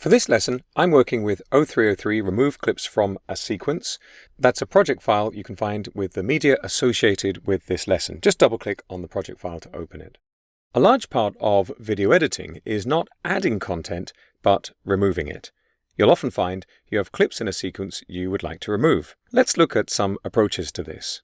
For this lesson, I'm working with 0303 Remove Clips from a Sequence. That's a project file you can find with the media associated with this lesson. Just double-click on the project file to open it. A large part of video editing is not adding content, but removing it. You'll often find you have clips in a sequence you would like to remove. Let's look at some approaches to this.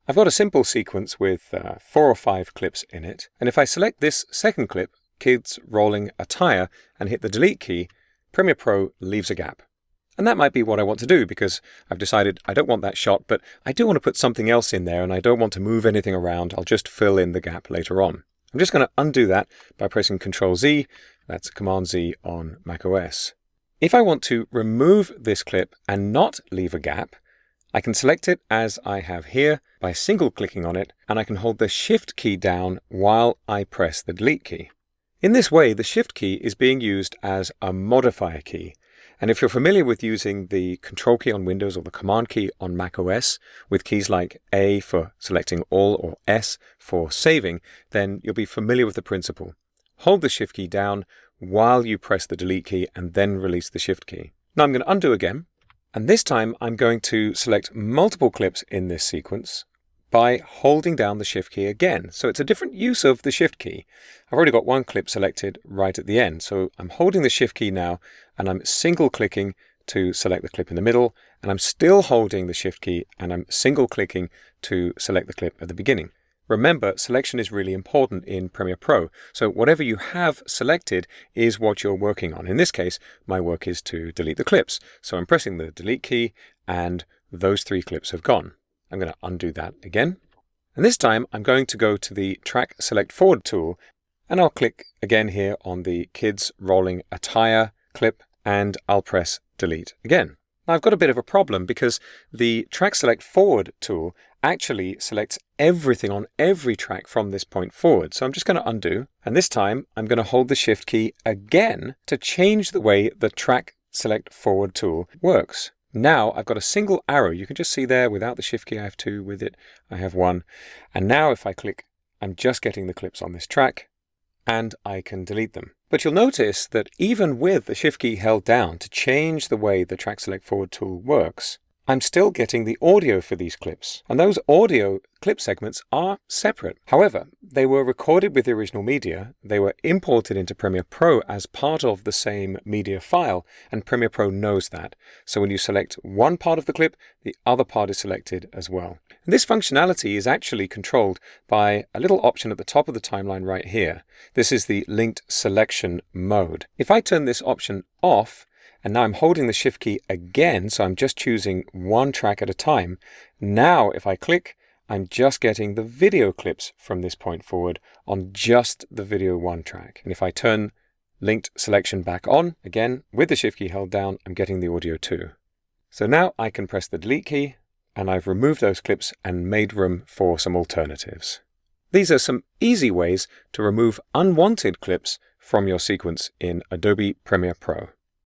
I've got a simple sequence with 4 or 5 clips in it, and if I select this second clip, kids rolling a tire, and hit the delete key, Premiere Pro leaves a gap. And that might be what I want to do because I've decided I don't want that shot, but I do want to put something else in there and I don't want to move anything around. I'll just fill in the gap later on. I'm just going to undo that by pressing Control+Z. That's Command+Z on macOS. If I want to remove this clip and not leave a gap, I can select it as I have here by single-clicking on it, and I can hold the Shift key down while I press the Delete key. In this way, the Shift key is being used as a modifier key. And if you're familiar with using the Control key on Windows or the Command key on macOS, with keys like A for selecting all or S for saving, then you'll be familiar with the principle. Hold the Shift key down while you press the Delete key and then release the Shift key. Now I'm going to undo again, and this time I'm going to select multiple clips in this sequence by holding down the Shift key again. So it's a different use of the Shift key. I've already got one clip selected right at the end. So I'm holding the Shift key now and I'm single clicking to select the clip in the middle, and I'm still holding the Shift key and I'm single clicking to select the clip at the beginning. Remember, selection is really important in Premiere Pro. So whatever you have selected is what you're working on. In this case, my work is to delete the clips. So I'm pressing the Delete key and those 3 clips have gone. I'm going to undo that again. And this time I'm going to go to the Track Select Forward tool and I'll click again here on the kids rolling a tire clip and I'll press Delete again. Now I've got a bit of a problem because the Track Select Forward tool actually selects everything on every track from this point forward. So I'm just going to undo, and this time I'm going to hold the Shift key again to change the way the Track Select Forward tool works. Now I've got a single arrow. You can just see there without the Shift key I have 2, with it I have 1. And now if I click, I'm just getting the clips on this track and I can delete them. But you'll notice that even with the Shift key held down to change the way the Track Select Forward tool works, I'm still getting the audio for these clips. And those audio clip segments are separate. However, they were recorded with the original media, they were imported into Premiere Pro as part of the same media file, and Premiere Pro knows that. So when you select one part of the clip, the other part is selected as well. And this functionality is actually controlled by a little option at the top of the timeline right here. This is the linked selection mode. If I turn this option off, and now I'm holding the Shift key again, so I'm just choosing one track at a time. Now if I click, I'm just getting the video clips from this point forward on just the video 1 track. And if I turn linked selection back on, again, with the Shift key held down, I'm getting the audio too. So now I can press the Delete key, and I've removed those clips and made room for some alternatives. These are some easy ways to remove unwanted clips from your sequence in Adobe Premiere Pro.